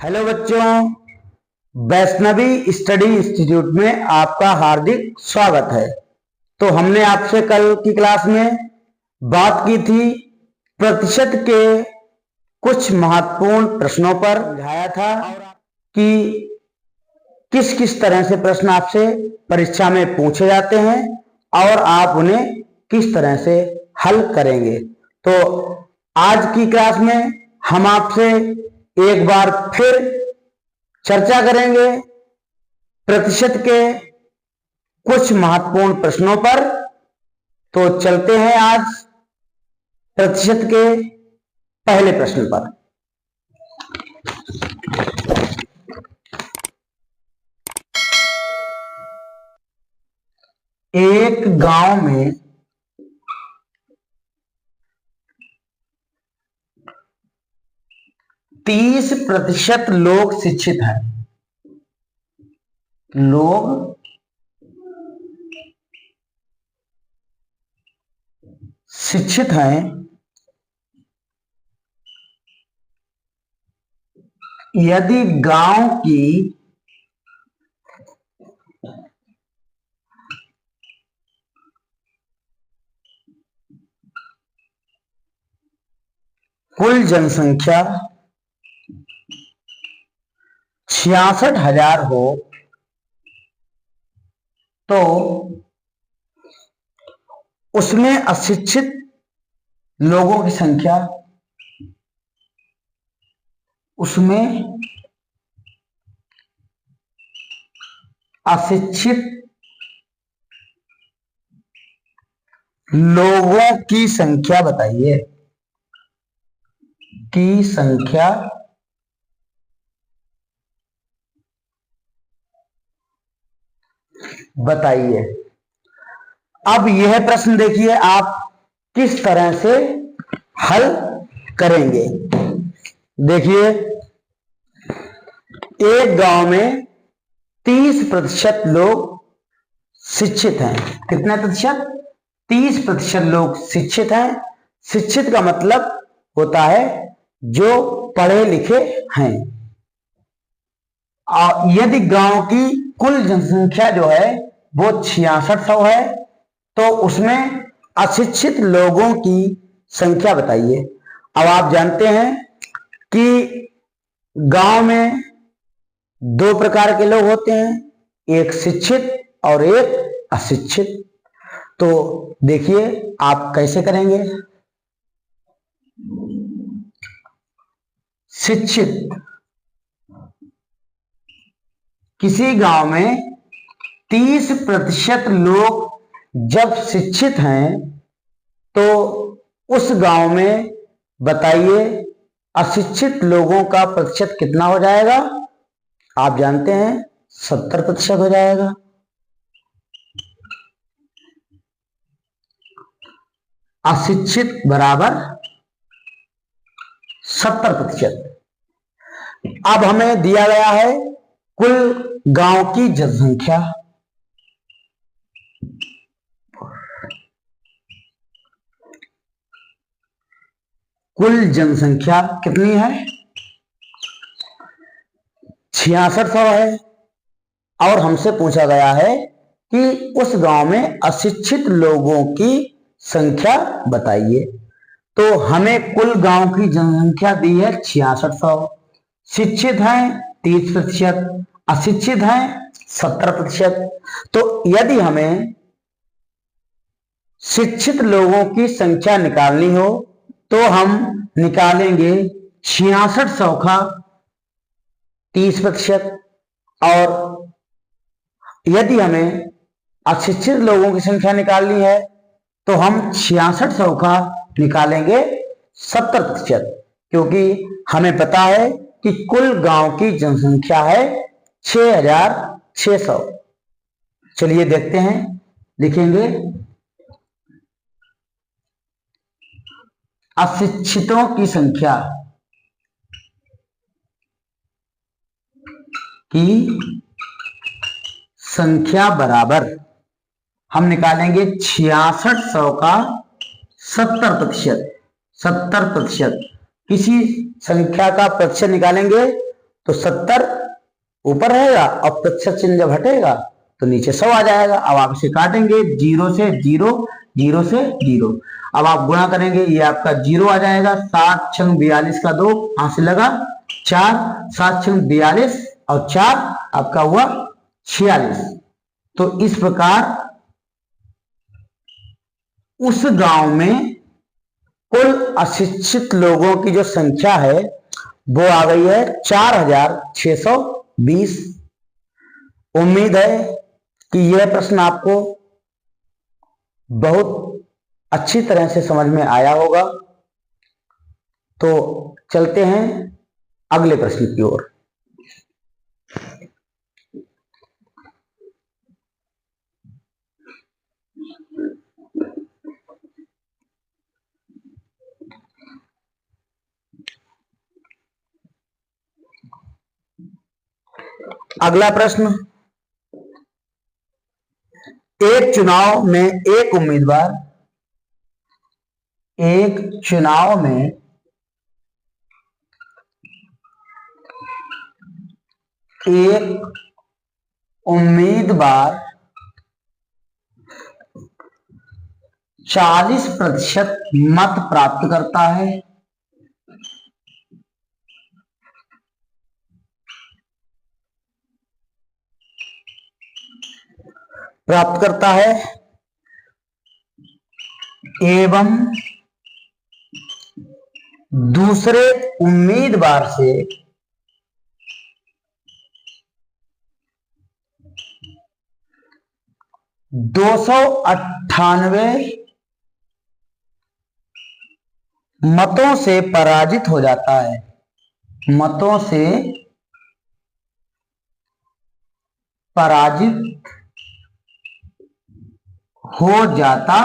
Hello बच्चों, Vaishnavi study institute में आपका हार्दिक स्वागत है। तो हमने आपसे कल की क्लास में बात की थी प्रतिशत के कुछ महत्वपूर्ण प्रश्नों पर। समझाया था कि किस किस तरह से प्रश्न आपसे परीक्षा में पूछे जाते हैं और आप उन्हें किस तरह से हल करेंगे। तो आज की क्लास में हम आपसे एक बार फिर चर्चा करेंगे प्रतिशत के कुछ महत्वपूर्ण प्रश्नों पर। तो चलते हैं आज प्रतिशत के पहले प्रश्न पर। एक गांव में 30% लोग शिक्षित हैं। लोग शिक्षित हैं, यदि गांव की कुल जनसंख्या 66,000 हो तो उसमें अशिक्षित लोगों की संख्या अशिक्षित लोगों की संख्या बताइए, की संख्या बताइए। अब यह प्रश्न देखिए आप किस तरह से हल करेंगे। देखिए, एक गांव में 30% लोग शिक्षित हैं। कितने प्रतिशत? 30% लोग शिक्षित हैं। शिक्षित का मतलब होता है जो पढ़े लिखे हैं। और यदि गांव की कुल जनसंख्या जो है वो 6600 है तो उसमें अशिक्षित लोगों की संख्या बताइए। अब आप जानते हैं कि गांव में दो प्रकार के लोग होते हैं, एक शिक्षित और एक अशिक्षित। तो देखिए आप कैसे करेंगे। शिक्षित, किसी गांव में 30% लोग जब शिक्षित हैं तो उस गांव में बताइए अशिक्षित लोगों का प्रतिशत कितना हो जाएगा। आप जानते हैं 70% हो जाएगा। अशिक्षित बराबर 70%। अब हमें दिया गया है कुल गांव की जनसंख्या। कुल जनसंख्या कितनी है? 6600 है। और हमसे पूछा गया है कि उस गांव में अशिक्षित लोगों की संख्या बताइए। तो हमें कुल गांव की जनसंख्या दी है 6600। शिक्षित हैं 30%, अशिक्षित हैं 70%। तो यदि हमें शिक्षित लोगों की संख्या निकालनी हो तो हम निकालेंगे 6600 का 30%। और यदि हमें अशिक्षित लोगों की संख्या निकालनी है तो हम 6600 का निकालेंगे 70%, क्योंकि हमें पता है कि कुल गांव की जनसंख्या है 6600। चलिए देखते हैं, लिखेंगे अशिक्षितों की संख्या बराबर हम निकालेंगे 6600 का 70%। किसी संख्या का प्रतिशत निकालेंगे तो 70 ऊपर रहेगा और प्रतिशत चिन्ह जब हटेगा तो नीचे 100 आ जाएगा। अब आप इसे काटेंगे, 0 से 0, 0 से 0। अब आप गुणा करेंगे, ये आपका 0 आ जाएगा। 7 छंग 42 का 2 यहां से लगा 4, 7 छंग 42 और 4 आपका हुआ 46। तो इस प्रकार उस गांव में कुल अशिक्षित लोगों की जो संख्या है वो आ गई है 4620। उम्मीद है कि यह प्रश्न आपको बहुत अच्छी तरह से समझ में आया होगा। तो चलते हैं अगले प्रश्न की ओर। अगला प्रश्न, एक चुनाव में एक उम्मीदवार एक उम्मीदवार 40% मत प्राप्त करता है। एवं दूसरे उम्मीदवार से 298 मतों से पराजित हो जाता है। मतों से पराजित हो जाता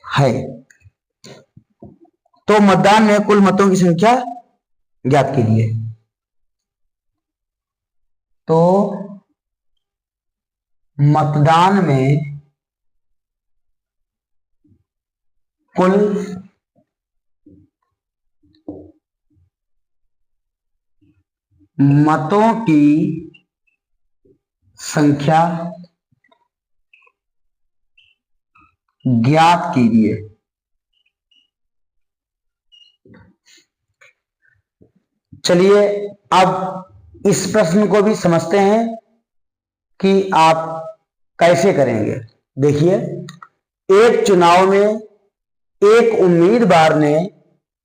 है। तो मतदान में कुल मतों की संख्या ज्ञात कीजिए। तो मतदान में कुल मतों की संख्या ज्ञात कीजिए। चलिए अब इस प्रश्न को भी समझते हैं कि आप कैसे करेंगे। देखिए, एक चुनाव में एक उम्मीदवार ने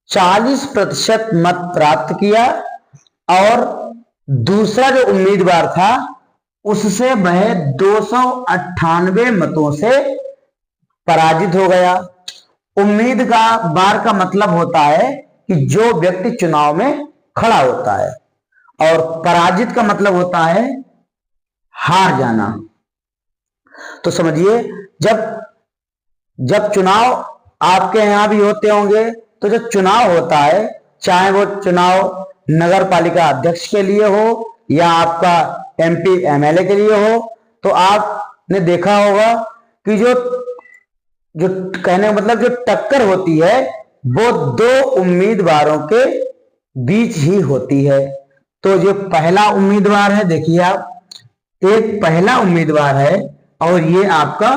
40% मत प्राप्त किया और दूसरा जो उम्मीदवार था उससे वह 298 मतों से पराजित हो गया। उम्मीदवार का मतलब होता है कि जो व्यक्ति चुनाव में खड़ा होता है, और पराजित का मतलब होता है हार जाना। तो समझिए, जब चुनाव आपके यहां भी होते होंगे, तो जब चुनाव होता है, चाहे वो चुनाव नगर पालिका अध्यक्ष के लिए हो या आपका एमपी एमएलए के लिए हो, तो आपने देखा होगा कि जो कहने का मतलब जो टक्कर होती है वो दो उम्मीदवारों के बीच ही होती है। तो जो पहला उम्मीदवार है, देखिए आप, एक पहला उम्मीदवार है और ये आपका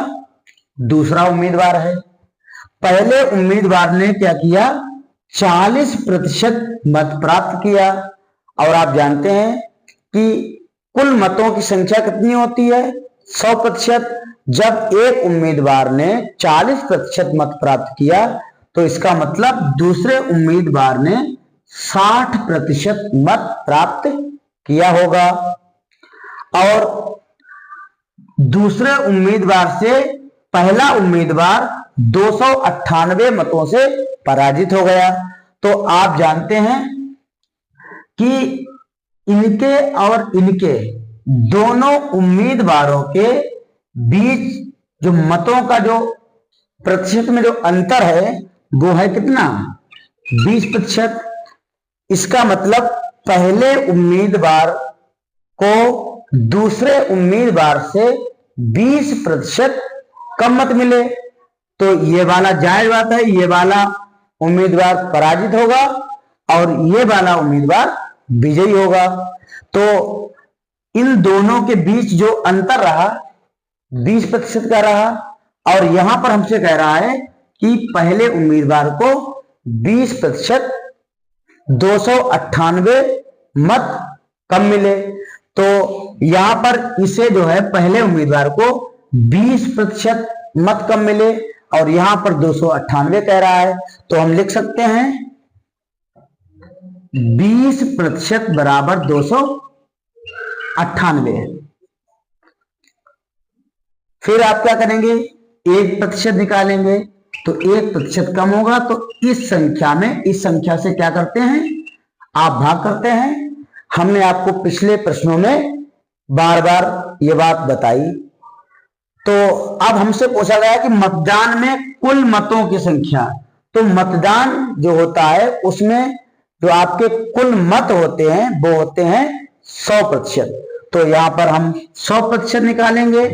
दूसरा उम्मीदवार है। पहले उम्मीदवार ने क्या किया, 40% मत प्राप्त किया। और आप जानते हैं कि कुल मतों की संख्या कितनी होती है, 100%। जब एक उम्मीदवार ने 40% मत प्राप्त किया तो इसका मतलब दूसरे उम्मीदवार ने 60% मत प्राप्त किया होगा। और दूसरे उम्मीदवार से पहला उम्मीदवार 298 मतों से पराजित हो गया। तो आप जानते हैं कि इनके और इनके दोनों उम्मीदवारों के बीच जो मतों का जो प्रतिशत में जो अंतर है वो है कितना, 20%। इसका मतलब पहले उम्मीदवार को दूसरे उम्मीदवार से 20% कम मत मिले, तो ये वाला जायज बात है, ये वाला उम्मीदवार पराजित होगा और ये वाला उम्मीदवार विजयी होगा। तो इन दोनों के बीच जो अंतर रहा 20% का रहा, और यहां पर हमसे कह रहा है कि पहले उम्मीदवार को 20% 298 मत कम मिले। तो यहां पर इसे जो है पहले उम्मीदवार को 20% मत कम मिले और यहां पर 298 कह रहा है, तो हम लिख सकते हैं 20% बराबर 298। फिर आप क्या करेंगे, 1% निकालेंगे, तो 1% कम होगा, तो इस संख्या में इस संख्या से क्या करते हैं, आप भाग करते हैं। हमने आपको पिछले प्रश्नों में बार बार ये बात बताई। तो अब हमसे पूछा गया कि मतदान में कुल मतों की संख्या, तो मतदान जो होता है उसमें जो आपके कुल मत होते हैं वो होते हैं 100%। तो यहां पर हम 100% निकालेंगे।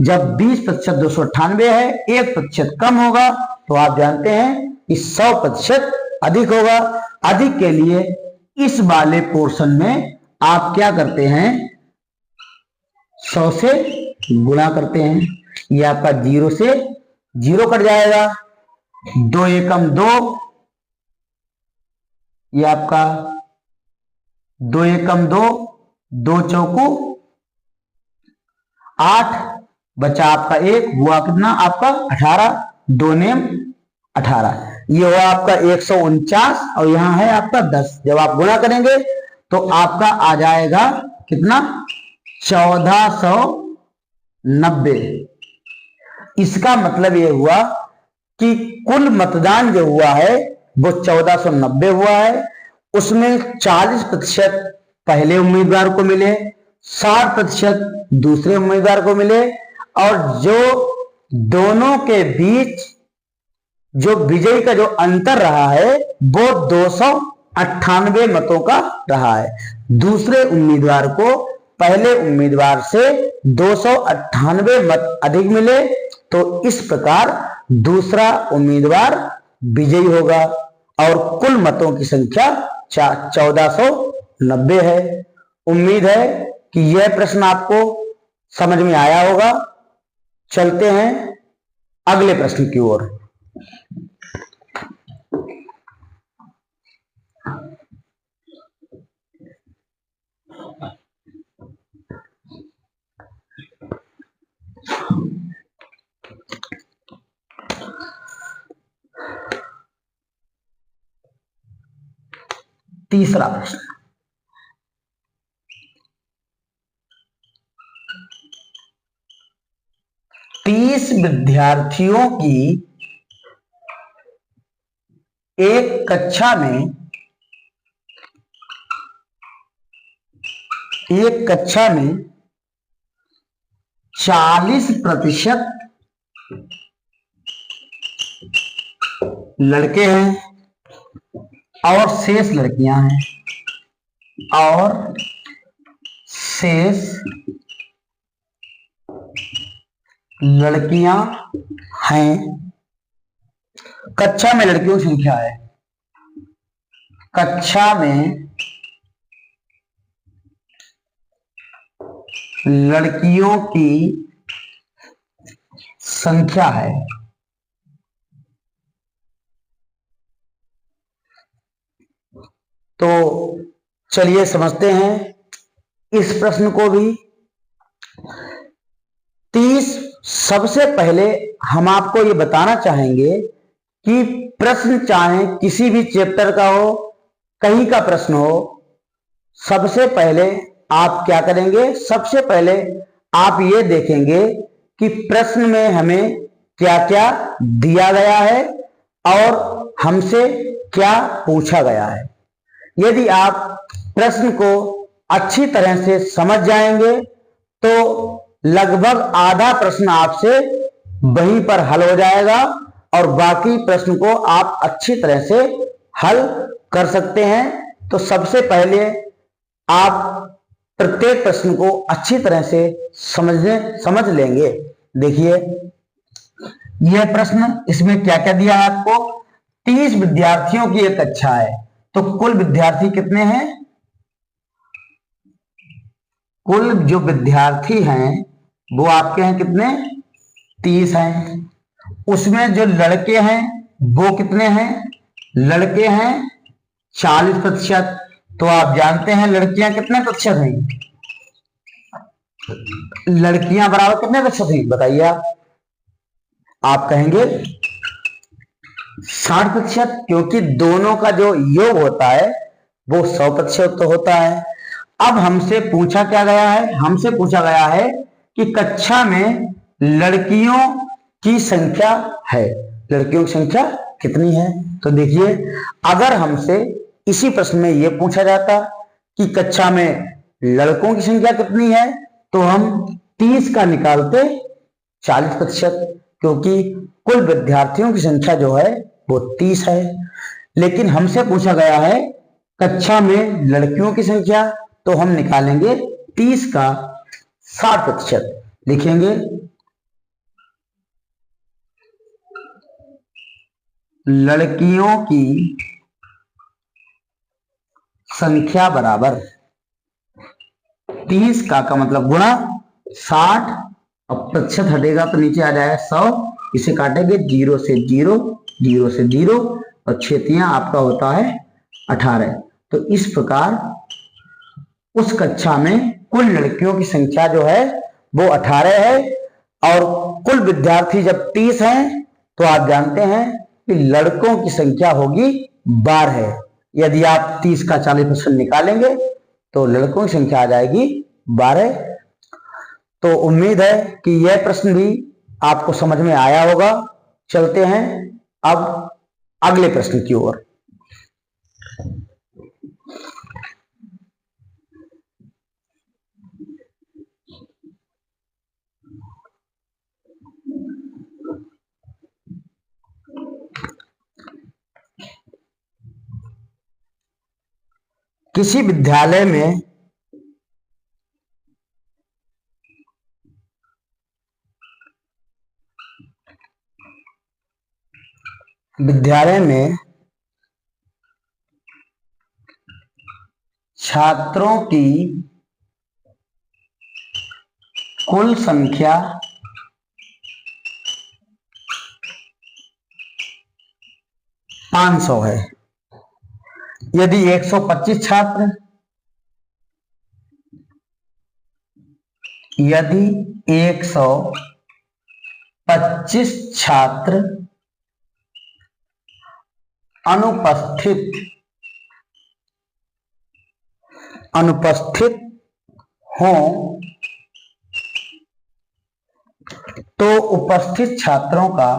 जब 20% 298 है, 1% कम होगा, तो आप जानते हैं कि 100% अधिक होगा। अधिक के लिए इस वाले पोर्शन में आप क्या करते हैं, 100 से गुणा करते हैं। ये आपका 0 से 0 कट जाएगा, 2 एकम 2, ये आपका 2 एकम 2, 2 चौको 8, बचा आपका 1, हुआ कितना आपका 18, 2 नेम 18, ये हुआ आपका 149 और यहां है आपका 10। जब आप गुणा करेंगे तो आपका आ जाएगा कितना, 1490। इसका मतलब ये हुआ कि कुल मतदान जो हुआ है वो 1490 हुआ है। उसमें 40% पहले उम्मीदवार को मिले, 60% दूसरे उम्मीदवार को मिले, और जो दोनों के बीच जो विजयी का जो अंतर रहा है वो 298 मतों का रहा है। दूसरे उम्मीदवार को पहले उम्मीदवार से 298 मत अधिक मिले, तो इस प्रकार दूसरा उम्मीदवार विजयी होगा और कुल मतों की संख्या 1490 है। उम्मीद है कि यह प्रश्न आपको समझ में आया होगा। चलते हैं अगले प्रश्न की ओर। तीसरा प्रश्न, तीस विद्यार्थियों की एक कक्षा में 40% लड़के हैं और शेष लड़कियां हैं, और शेष लड़कियां हैं। कक्षा में लड़कियों की संख्या है, कक्षा में लड़कियों की संख्या है। तो चलिए समझते हैं इस प्रश्न को भी। 30, सबसे पहले हम आपको ये बताना चाहेंगे कि प्रश्न चाहे किसी भी चैप्टर का हो, कहीं का प्रश्न हो, सबसे पहले आप क्या करेंगे, सबसे पहले आप ये देखेंगे कि प्रश्न में हमें क्या क्या दिया गया है और हमसे क्या पूछा गया है। यदि आप प्रश्न को अच्छी तरह से समझ जाएंगे तो लगभग आधा प्रश्न आपसे वहीं पर हल हो जाएगा और बाकी प्रश्न को आप अच्छी तरह से हल कर सकते हैं। तो सबसे पहले आप प्रत्येक प्रश्न को अच्छी तरह से समझ लेंगे। देखिए यह प्रश्न, इसमें क्या क्या दिया है आपको, 30 विद्यार्थियों की एक कक्षा है, तो कुल विद्यार्थी कितने हैं, कुल जो विद्यार्थी हैं वो आपके हैं कितने, 30 हैं। उसमें जो लड़के हैं वो कितने हैं, लड़के हैं 40%। तो आप जानते हैं लड़कियां कितने प्रतिशत हैं, लड़कियां बराबर कितने प्रतिशत हैं बताइए आप कहेंगे 60%, क्योंकि दोनों का जो योग होता है वो 100% तो होता है। अब हमसे पूछा क्या गया है, हमसे पूछा गया है कि कक्षा में लड़कियों की संख्या है, लड़कियों की संख्या कितनी है। तो देखिए, अगर हमसे इसी प्रश्न में यह पूछा जाता कि कक्षा में लड़कों की संख्या कितनी है, तो हम 30 का निकालते 40%, क्योंकि कुल विद्यार्थियों की संख्या जो है वो 30 है। लेकिन हमसे पूछा गया है कक्षा में लड़कियों की संख्या, तो हम निकालेंगे 30 का 60%, लिखेंगे लड़कियों की संख्या बराबर 30 का मतलब गुणा 60, अब प्रतिशत हटेगा तो नीचे आ जाएगा 100, इसे काटेंगे 0 से 0, 0 से 0, और छेतियां आपका होता है 18। तो इस प्रकार उस कक्षा में कुल लड़कियों की संख्या जो है वो 18 है, और कुल विद्यार्थी जब 30 हैं तो आप जानते हैं कि लड़कों की संख्या होगी 12। यदि आप 30 का 40% निकालेंगे तो लड़कों की संख्या आ जाएगी 12। तो उम्मीद है कि यह प्रश्न भी आपको समझ में आया होगा। चलते हैं अब अगले प्रश्न की ओर। किसी विद्यालय में छात्रों की कुल संख्या 500 है। यदि 125 छात्र, यदि 125 छात्र अनुपस्थित हों तो उपस्थित छात्रों का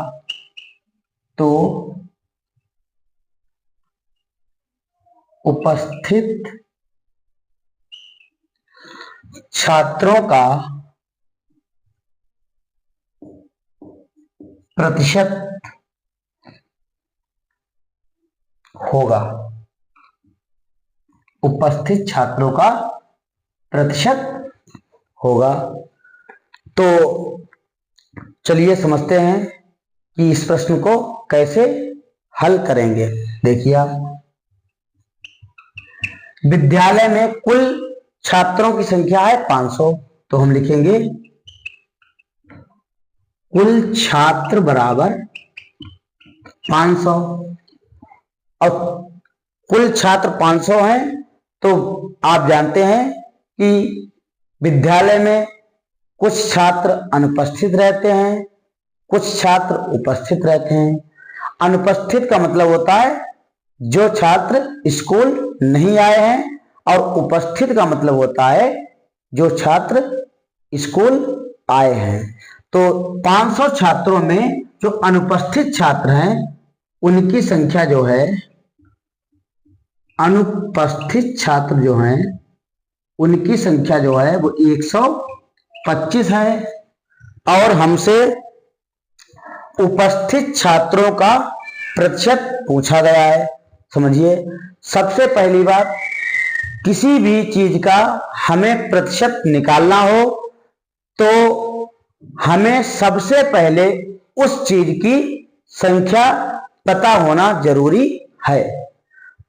प्रतिशत होगा, उपस्थित छात्रों का प्रतिशत होगा। तो चलिए समझते हैं कि इस प्रश्न को कैसे हल करेंगे। देखिए आप, विद्यालय में कुल छात्रों की संख्या है 500, तो हम लिखेंगे कुल छात्र बराबर 500, और कुल छात्र 500 हैं। तो आप जानते हैं कि विद्यालय में कुछ छात्र अनुपस्थित रहते हैं, कुछ छात्र उपस्थित रहते हैं। अनुपस्थित का मतलब होता है जो छात्र स्कूल नहीं आए हैं, और उपस्थित का मतलब होता है जो छात्र स्कूल आए हैं। तो 500 छात्रों में जो अनुपस्थित छात्र हैं उनकी संख्या जो है, अनुपस्थित छात्र जो हैं उनकी संख्या जो है वो 125 है, और हमसे उपस्थित छात्रों का प्रतिशत पूछा गया है। समझिए, सबसे पहली बात, किसी भी चीज का हमें प्रतिशत निकालना हो तो हमें सबसे पहले उस चीज की संख्या पता होना जरूरी है।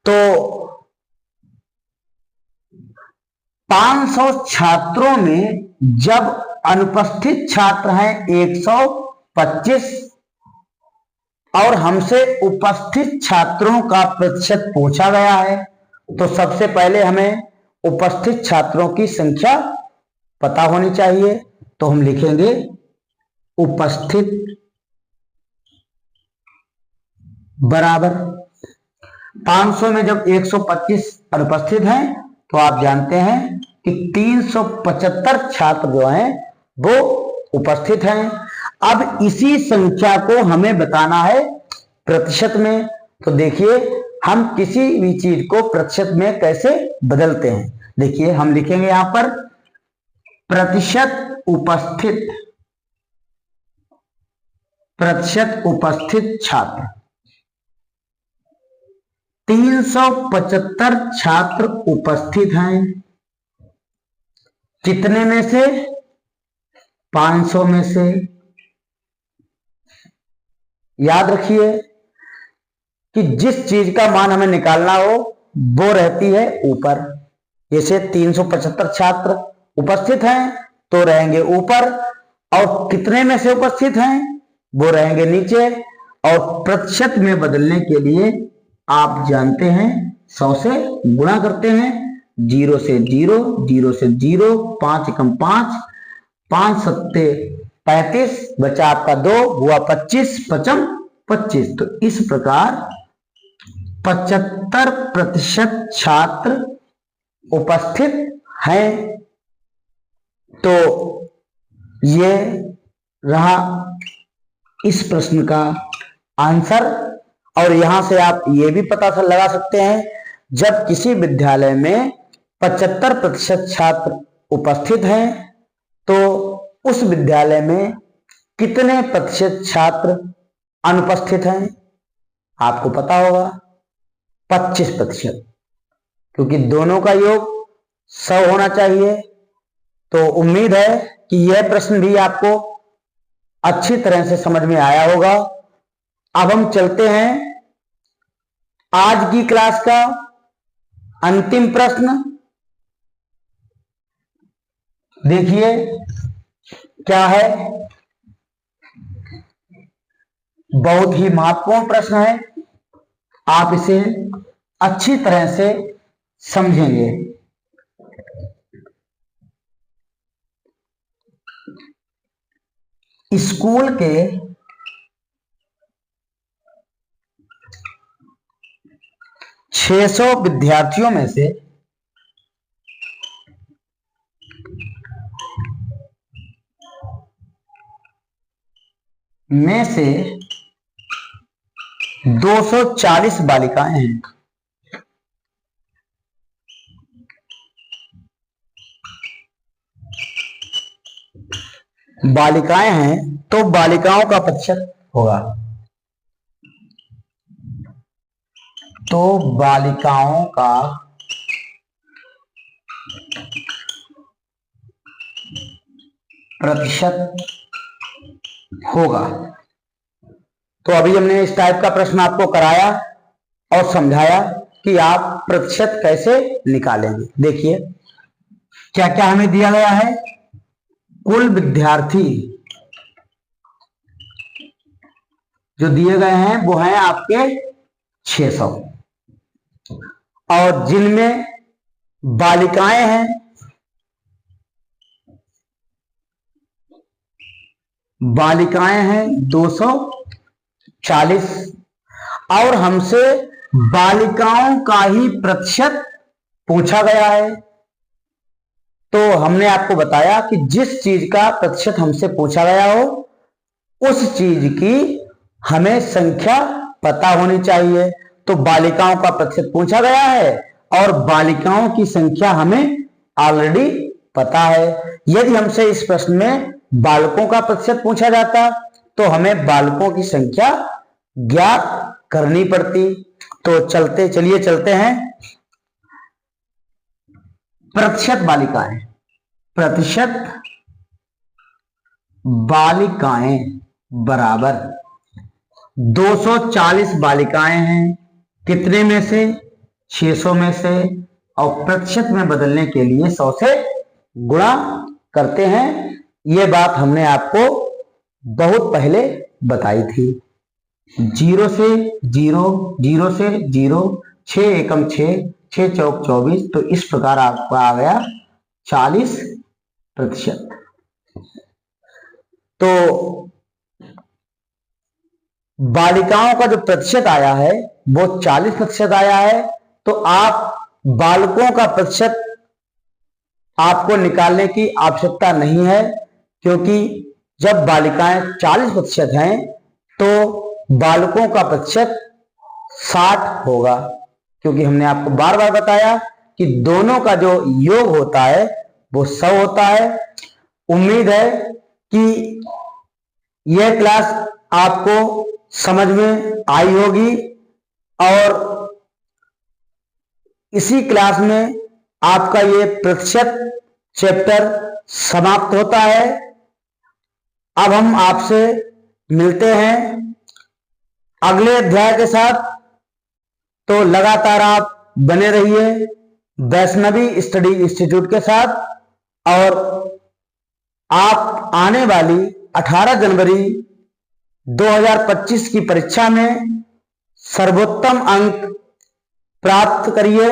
तो 500 छात्रों में जब अनुपस्थित छात्र हैं 125 और हमसे उपस्थित छात्रों का प्रतिशत पूछा गया है, तो सबसे पहले हमें उपस्थित छात्रों की संख्या पता होनी चाहिए। तो हम लिखेंगे उपस्थित बराबर 500 में जब 125 अनुपस्थित हैं तो आप जानते हैं कि 375 छात्र जो हैं वो उपस्थित हैं। अब इसी संख्या को हमें बताना है प्रतिशत में। तो देखिए हम किसी भी चीज को प्रतिशत में कैसे बदलते हैं। देखिए हम लिखेंगे यहां पर प्रतिशत उपस्थित छात्र। 375 छात्र उपस्थित हैं, कितने में से? 500 में से। याद रखिए कि जिस चीज का मान हमें निकालना हो वो रहती है ऊपर। जैसे 375 छात्र उपस्थित हैं तो रहेंगे ऊपर, और कितने में से उपस्थित हैं वो रहेंगे नीचे। और प्रतिशत में बदलने के लिए आप जानते हैं 100 से गुणा करते हैं। 0 से 0, 0 से 0, 5 एकम 5, 5 सत्ते 35, बचा आपका 2, हुआ 25, पचम 25। तो इस प्रकार 75% छात्र उपस्थित हैं। तो ये रहा इस प्रश्न का आंसर। और यहां से आप ये भी पता लगा सकते हैं, जब किसी विद्यालय में 75% छात्र उपस्थित हैं तो उस विद्यालय में कितने प्रतिशत छात्र अनुपस्थित हैं? आपको पता होगा 25%, क्योंकि दोनों का योग 100 होना चाहिए। तो उम्मीद है कि यह प्रश्न भी आपको अच्छी तरह से समझ में आया होगा। अब हम चलते हैं आज की क्लास का अंतिम प्रश्न। देखिए क्या है, बहुत ही महत्वपूर्ण प्रश्न है, आप इसे अच्छी तरह से समझेंगे। स्कूल के 600 विद्यार्थियों में से में से 240 बालिकाएं हैं। बालिकाएं हैं तो बालिकाओं का प्रतिशत होगा। तो बालिकाओं का प्रतिशत होगा। तो अभी हमने इस टाइप का प्रश्न आपको कराया और समझाया कि आप प्रतिशत कैसे निकालेंगे। देखिए क्या क्या हमें दिया गया है। कुल विद्यार्थी जो दिए गए हैं वो हैं आपके 600, और जिनमें बालिकाएं हैं बालिकाएं हैं 240, और हमसे बालिकाओं का ही प्रतिशत पूछा गया है। तो हमने आपको बताया कि जिस चीज का प्रतिशत हमसे पूछा गया हो उस चीज की हमें संख्या पता होनी चाहिए। तो बालिकाओं का प्रतिशत पूछा गया है और बालिकाओं की संख्या हमें ऑलरेडी पता है। यदि हमसे इस प्रश्न में बालकों का प्रतिशत पूछा जाता तो हमें बालकों की संख्या ज्ञात करनी पड़ती। तो चलते हैं प्रतिशत बालिकाएं बराबर 240 बालिकाएं हैं, कितने में से? 600 में से। और प्रतिशत में बदलने के लिए 100 से गुणा करते हैं। ये बात हमने आपको बहुत पहले बताई थी। 0 से 0, 0 से 0, 6 एकम 6, 6 चौक 24, तो इस प्रकार आपका आ गया 40%। तो बालिकाओं का जो प्रतिशत आया है वो 40% आया है। तो आप बालकों का प्रतिशत आपको निकालने की आवश्यकता नहीं है, क्योंकि जब बालिकाएं 40% हैं तो बालकों का प्रतिशत 60 होगा, क्योंकि हमने आपको बार बार बताया कि दोनों का जो योग होता है वो 100 होता है। उम्मीद है कि यह क्लास आपको समझ में आई होगी और इसी क्लास में आपका ये प्रतिशत चैप्टर समाप्त होता है। अब हम आपसे मिलते हैं अगले अध्याय के साथ। तो लगातार आप बने रहिए वैष्णवी स्टडी इंस्टीट्यूट के साथ, और आप आने वाली 18 जनवरी 2025 की परीक्षा में सर्वोत्तम अंक प्राप्त करिए।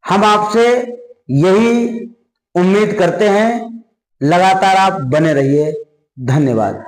हम आपसे यही उम्मीद करते हैं। लगातार आप बने रहिए। धन्यवाद।